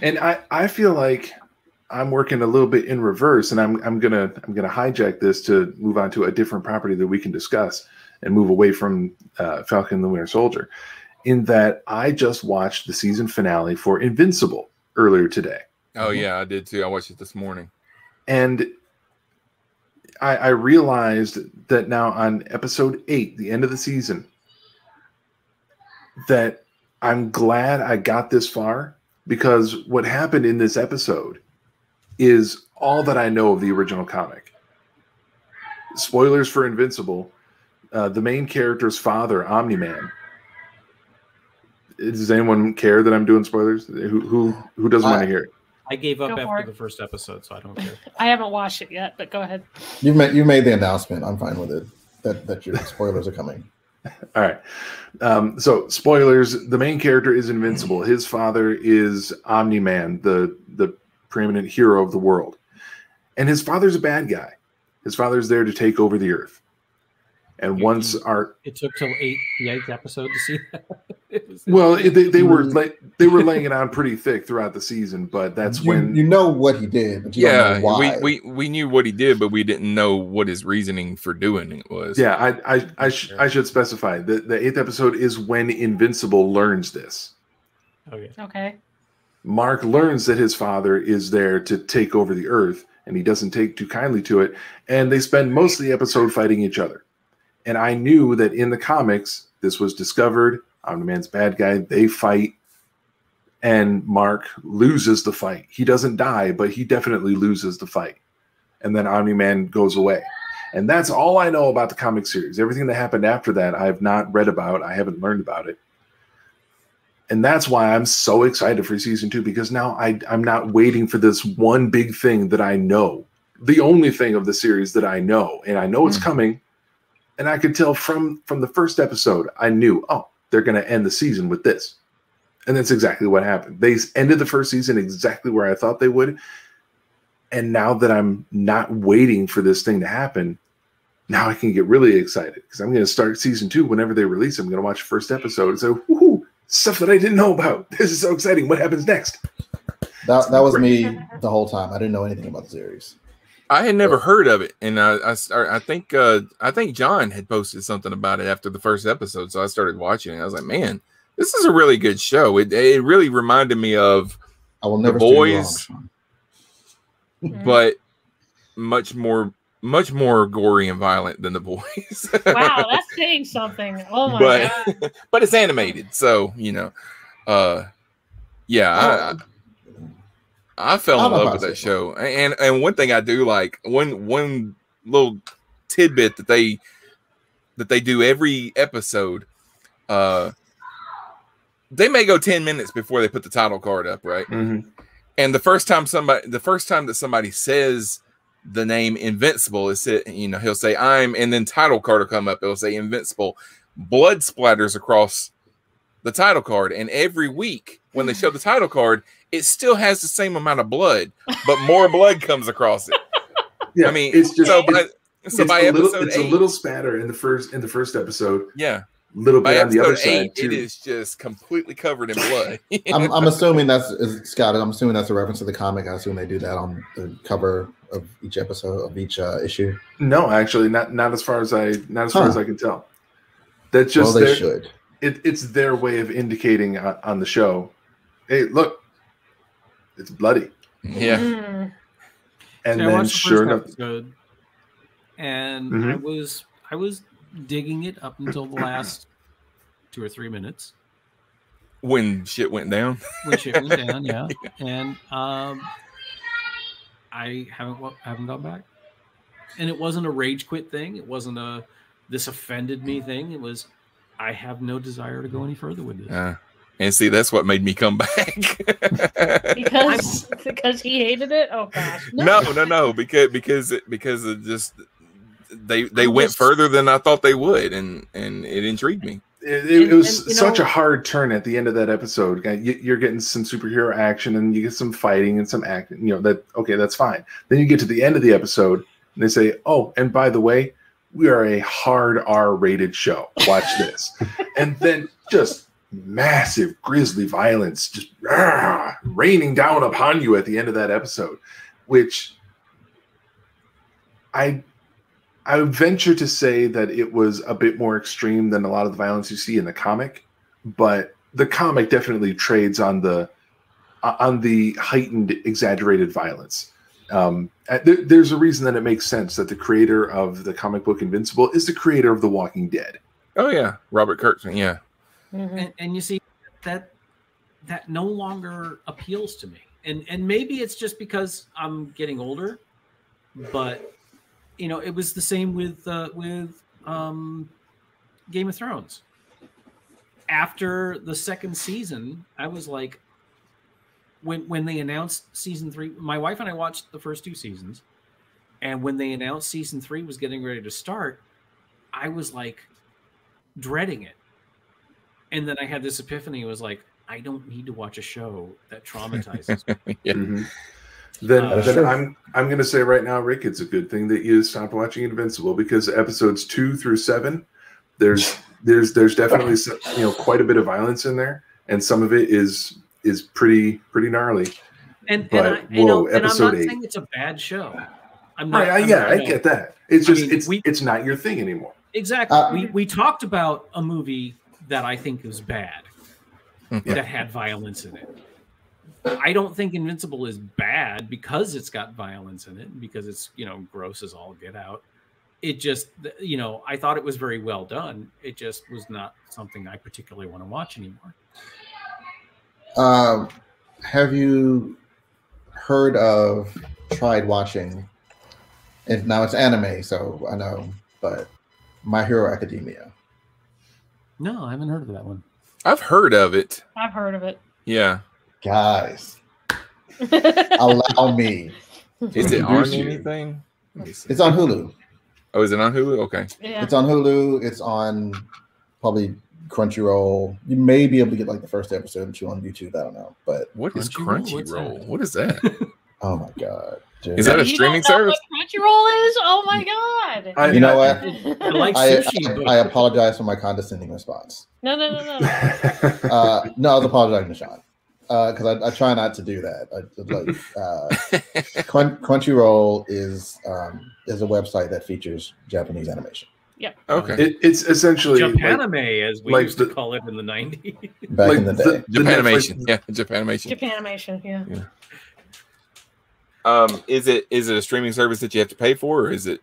And I feel like I'm working a little bit in reverse, and I'm gonna hijack this to move on to a different property that we can discuss and move away from Falcon and the Winter Soldier. In that, I just watched the season finale for Invincible earlier today. Oh yeah, I did too. I watched it this morning, and I realized that now on episode 8, the end of the season, that I'm glad I got this far, because what happened in this episode is all that I know of the original comic. Spoilers for Invincible. The main character's father, Omni-Man. Does anyone care that I'm doing spoilers? Who doesn't want to hear it? I gave up after the first episode, so I don't care. I haven't watched it yet, but go ahead. You made the announcement. I'm fine with it. That your spoilers are coming. All right. So spoilers. The main character is Invincible. His father is Omni-Man, the preeminent hero of the world. And his father's a bad guy. His father's there to take over the earth. And it took till the 8th episode to see that. They were laying it on pretty thick throughout the season, but that's when you know what he did. But you don't know why. we knew what he did, but we didn't know what his reasoning for doing it was. Yeah, I should specify that the 8th episode is when Invincible learns this. Okay. Mark learns that his father is there to take over the earth, and he doesn't take too kindly to it. And they spend most of the episode fighting each other. And I knew that in the comics, this was discovered. Omni-Man's bad guy. They fight, and Mark loses the fight. He doesn't die, but he definitely loses the fight. And then Omni-Man goes away. And that's all I know about the comic series. Everything that happened after that, I have not read about. I haven't learned about it. And that's why I'm so excited for season 2, because now I'm not waiting for this one big thing that I know. The only thing of the series that I know, and I know it's coming. And I could tell from the first episode, I knew, they're going to end the season with this. And that's exactly what happened. They ended the first season exactly where I thought they would. And now that I'm not waiting for this thing to happen, now I can get really excited, because I'm going to start season 2 whenever they release it. I'm going to watch the first episode and say, woohoo, stuff that I didn't know about. This is so exciting. What happens next? That was me the whole time. I didn't know anything about the series. I had never heard of it, and I think John had posted something about it after the first episode, so I started watching it. I was like, man, this is a really good show. It really reminded me of I Will Never The Boys, but much more gory and violent than The Boys. Wow, that's saying something. Oh my god! But it's animated, so I fell in love with that show. And one thing I do like, one little tidbit that they do every episode, they may go 10 minutes before they put the title card up, right? Mm-hmm. And the first time that somebody says the name Invincible, is it, he'll say and then title card will come up, it'll say Invincible. Blood splatters across the title card, and every week when they show the title card, it still has the same amount of blood, but more blood comes across it. Yeah, I mean, it's just by episode 8, a little spatter in the first episode. Yeah, little bit on the other 8, side too. It is just completely covered in blood. I'm assuming Scott. I'm assuming that's a reference to the comic. I assume they do that on the cover of each episode of each issue. No, actually, not as far as I can tell. That's just they should. It's their way of indicating on the show, hey, look, it's bloody. Yeah. Mm. And so then sure enough, episode, and I was digging it up until the last 2 or 3 minutes when shit went down. Yeah. And I haven't gone back. And it wasn't a rage quit thing. It wasn't a this offended me thing. It was I have no desire to go any further with this. And see, that's what made me come back. because he hated it. Oh gosh, no, because it just they went further than I thought they would, and it intrigued me. It was such a hard turn at the end of that episode. You're getting some superhero action, and you get some fighting and some acting. That's fine. Then you get to the end of the episode, and they say, "Oh, and by the way, we are a hard R-rated show. Watch this," and then just massive grisly violence just raining down upon you at the end of that episode, which I would venture to say that it was a bit more extreme than a lot of the violence you see in the comic, but the comic definitely trades on the heightened, exaggerated violence. There's a reason that it makes sense that the creator of the comic book Invincible is the creator of The Walking Dead. Oh yeah, Robert Kirkman. Yeah, and you see that no longer appeals to me, and maybe it's just because I'm getting older, but you know, it was the same with Game of Thrones. After the second season, I was like, when they announced season 3, my wife and I watched the first 2 seasons, and when they announced season 3 was getting ready to start, I was like dreading it. And then I had this epiphany. It was like, I don't need to watch a show that traumatizes me. Yeah. Mm-hmm. Then I'm going to say right now, Rick, it's a good thing that you stopped watching Invincible, because episodes 2 through 7, there's definitely some, quite a bit of violence in there, and some of it is pretty gnarly. And but I'm not 8. saying it's a bad show. I'm not. I get that. It's just it's not your thing anymore. Exactly. We talked about a movie that I think was bad, that had violence in it. I don't think Invincible is bad because it's got violence in it, because it's, gross as all get out. It just, I thought it was very well done. It just was not something I particularly want to watch anymore. Have you tried watching, and now it's anime, so I know, but My Hero Academia? No, I haven't heard of that one. I've heard of it. I've heard of it. Yeah. Guys, allow me. Is it on anything? It's on Hulu. Oh, is it on Hulu? Okay. Yeah. It's on Hulu. It's on probably Crunchyroll. You may be able to get like the first episode or 2 on YouTube. I don't know. But what is Crunchyroll? Crunchyroll? What is that? Oh my god. Dude. Is that a streaming service? What Crunchyroll is? Oh my god. You know what? I like sushi. I apologize for my condescending response. No. No, I was apologizing to Sean. Because I try not to do that. Crunchyroll is a website that features Japanese animation. Yep. Okay. It's essentially Japanime, as we used to call it in the 90s. Back in the day. Japanimation. Yeah, Japanimation. Japanimation, yeah. Is it a streaming service that you have to pay for, or is it?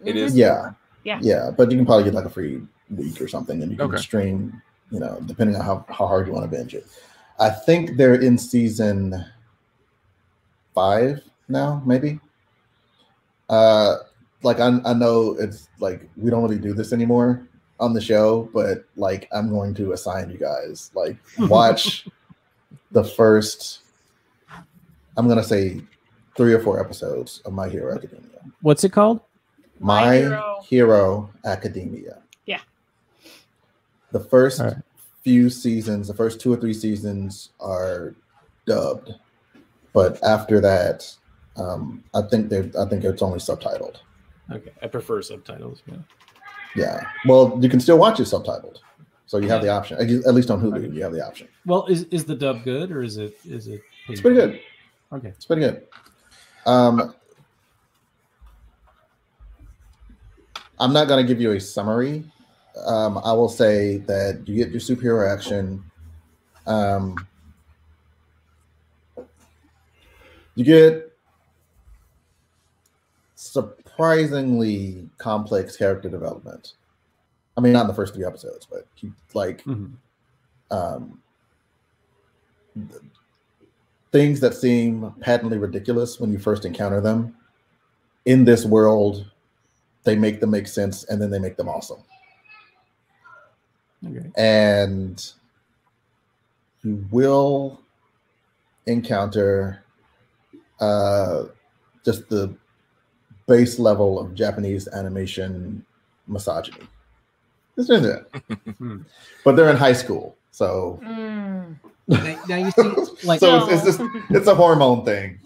It is. Yeah. Yeah. But you can probably get like a free week or something, and you can Okay. stream. Depending on how hard you want to binge it. I think they're in season 5 now, maybe. I know it's like we don't really do this anymore on the show, but like I'm going to assign you guys watch the first. I'm gonna say 3 or 4 episodes of My Hero Academia. What's it called? My Hero Academia. Yeah. The first few seasons, the first 2 or 3 seasons are dubbed, but after that, I think it's only subtitled. Okay, I prefer subtitles. Yeah. Well, you can still watch it subtitled, so you have the option. At least on Hulu, you have the option. Well, is the dub good, or is it? It's pretty good. Okay, it's pretty good. I'm not going to give you a summary. I will say that you get your superhero action. You get surprisingly complex character development. I mean, not in the first 3 episodes, but things that seem patently ridiculous when you first encounter them, in this world, they make them make sense, and then they make them awesome. Okay. And you will encounter just the base level of Japanese animation misogyny. But they're in high school, so now you see, like, so it's a hormone thing.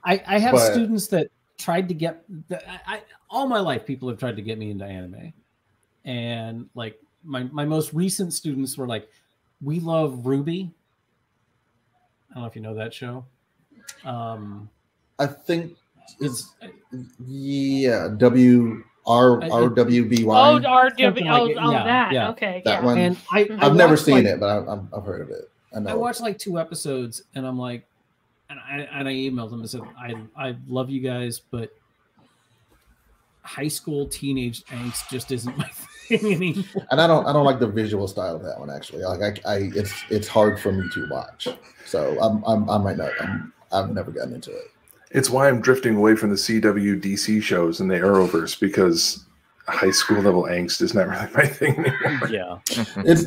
I have students that tried to get all my life. People have tried to get me into anime, and like my most recent students were like, We Love Ruby. I don't know if you know that show. I think it's WRWBY. Oh, RW. Something like it. Yeah, that. yeah. Okay, That yeah. one. And I've never watched, seen like, it, but I've heard of it. I know. I watched like 2 episodes, and I'm like, and I emailed them and said, I love you guys, but high school teenage angst just isn't my thing anymore. And I don't like the visual style of that one actually. Like it's hard for me to watch. So I might not. I've never gotten into it. It's why I'm drifting away from the CW DC shows and the Arrowverse, because high school level angst is not really my thing anymore. Yeah. It's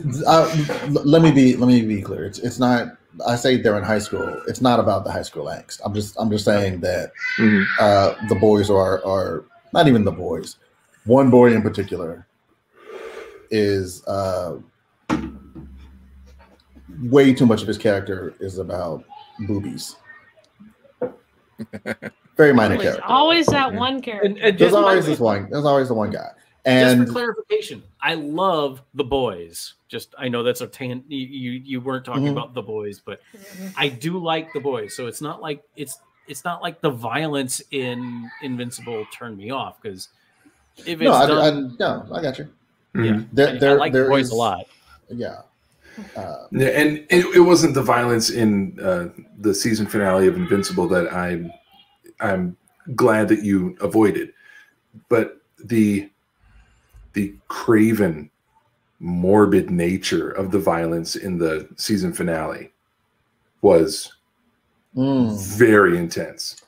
let me be clear. It's not. I say they're in high school. It's not about the high school angst. I'm just saying that the boys are not even the boys. One boy in particular is way too much of his character is about boobies. Very minor character. Always that one character. And There's always this one. There's always the one guy. And just for clarification, I love The Boys. Just, I know that's a you weren't talking about The Boys, but I do like The Boys. So it's not like the violence in Invincible turned me off, because if it's I got you. Yeah, I like The Boys a lot. Yeah. Yeah, and it wasn't the violence in the season finale of Invincible that I'm glad that you avoided, but the craven, morbid nature of the violence in the season finale was very intense.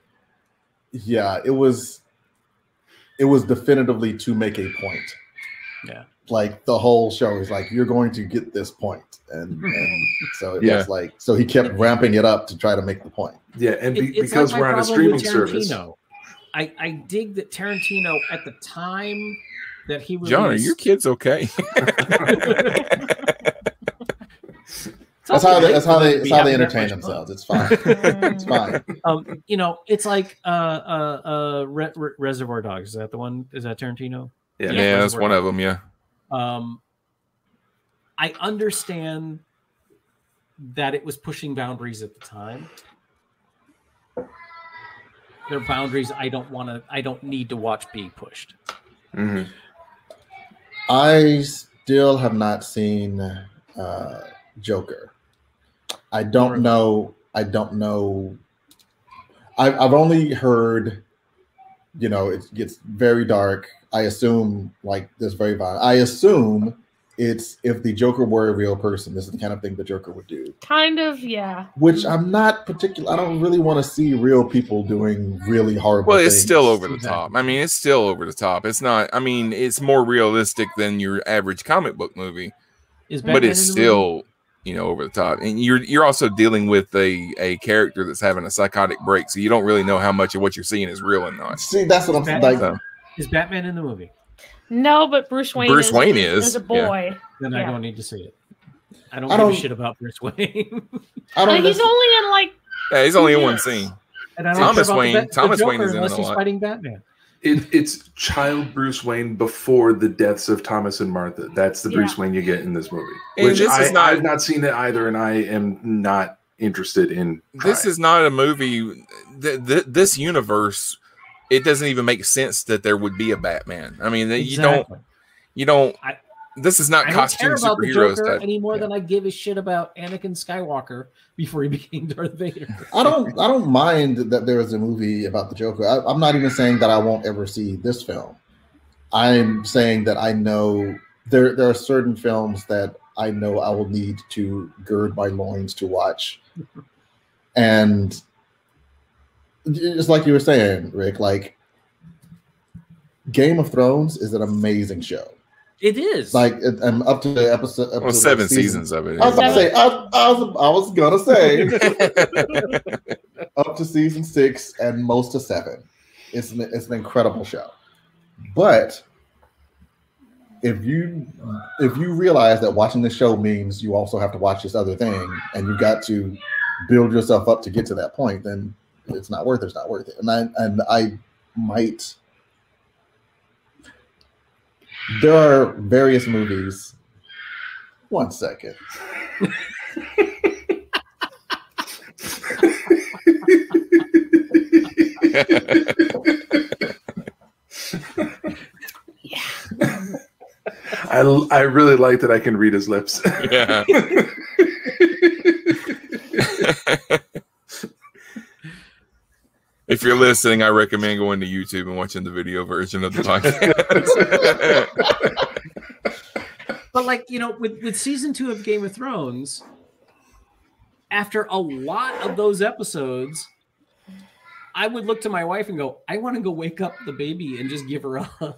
Yeah, it was definitively to make a point. Yeah. Like the whole show is like, you're going to get this point. And so it was like, so he kept ramping it up to try to make the point. Yeah, and like because we're on a streaming service. I dig that Tarantino at the time that he released... John, are your kids okay? That's how they entertain themselves. It's fine. It's fine. It's like Reservoir Dogs. Is that the one? Is that Tarantino? Yeah, that's one of them. Yeah. I understand that it was pushing boundaries at the time. They're boundaries I don't need to watch being pushed. Mm-hmm. I still have not seen Joker. I don't know. I've only heard, it gets very dark. I assume like this very violent. I assume it's if the Joker were a real person, this is the kind of thing the Joker would do. Kind of, yeah. Which I'm not particular. I don't really want to see real people doing really horrible things. Well, it's still over the top. I mean, it's still over the top. It's not. I mean, it's more realistic than your average comic book movie, but it's still, over the top. And you're also dealing with a character that's having a psychotic break, so you don't really know how much of what you're seeing is real or not. See, that's what I'm saying. Like, is Batman in the movie? No, but Bruce Wayne is a boy. Yeah. Then I don't need to see it. I don't give a shit about Bruce Wayne. He's only in like. Yeah, he's only in one scene. And I Thomas Wayne is in unless it a he's lot. fighting Batman. It's child Bruce Wayne before the deaths of Thomas and Martha. That's the Bruce Wayne you get in this movie. And Which I've not not seen it either, and I am not interested in. This is not a movie. This universe, it doesn't even make sense that there would be a Batman. I mean, you don't. This is not costume superhero stuff any more than I give a shit about Anakin Skywalker before he became Darth Vader. I don't mind that there is a movie about the Joker. I'm not even saying that I won't ever see this film. I'm saying that I know there are certain films that I know I will need to gird my loins to watch. And just like you were saying, Rick, like Game of Thrones is an amazing show. It is. Like I'm up to the episode. Well, 7 seasons of it. I was gonna say up to season 6 and most of 7. It's an incredible show. But if you realize that watching this show means you also have to watch this other thing, and you got to build yourself up to get to that point, then it's not worth it. It's not worth it. And I might. There are various movies. One second. I really like that I can read his lips. Yeah. If you're listening, I recommend going to YouTube and watching the video version of the podcast. But like, you know, with season 2 of Game of Thrones, after a lot of those episodes, I would look to my wife and go, I want to go wake up the baby and just give her a hug.